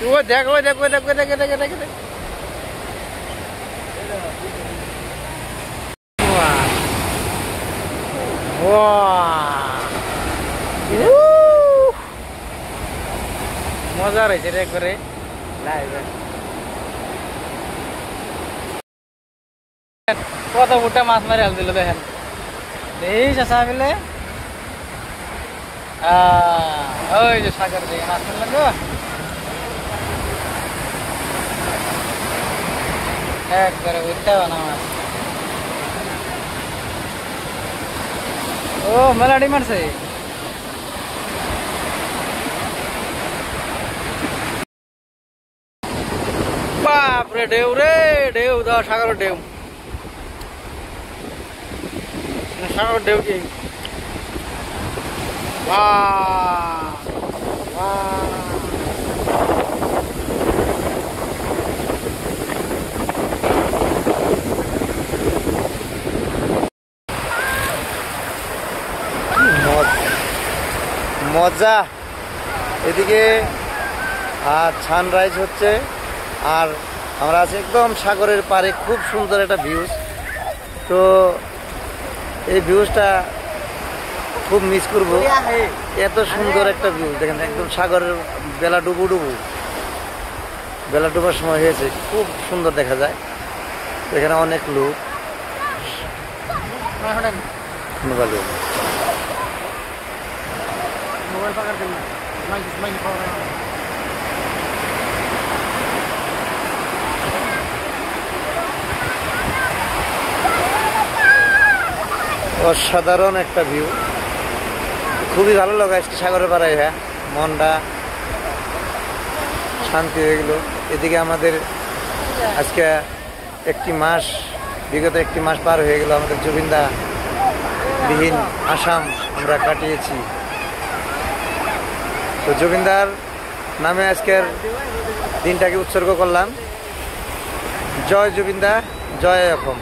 ও দেখো দেখো দেখো দেখো দেখো দেখো দেখো মজা রয়েছে রে একবারে কত ফুটা মাছ মারি হাল দিল দেখেন এই চাষা মিলে ওই যে সাগর দিকে মাছ মারলেন গো একবারে উঠতে হবে না মাছ ও মেলাডি মারছে বাপরে ঢেউ রে ঢেউ দাও সাগরের ঢেউ সাগরের ঢেউ কি মজা এদিকে সানরাইজ হচ্ছে আর আমরা আছি একদম সাগরের পাড়ে খুব সুন্দর একটা ভিউজ তো এই ভিউজটা খুব মিস করবো এত সুন্দর একটা ভিউ দেখেন একদম সাগরের বেলা ডুবু বেলা ডুবার সময় হয়েছে খুব সুন্দর দেখা যায় এখানে অনেক লোক অসাধারণ একটা ভিউ খুবই ভালো লাগা আজকে সাগরের পাড়ায় হ্যাঁ মনটা শান্তি হয়ে গেল এদিকে আমাদের আজকে বিগত একটি মাস পার হয়ে গেল আমাদের জুবিন্দা বিহীন আসাম আমরা কাটিয়েছি তো জুবিন্দার নামে আজকের দিনটাকে উৎসর্গ করলাম জয় জুবিন্দা জয় অসম।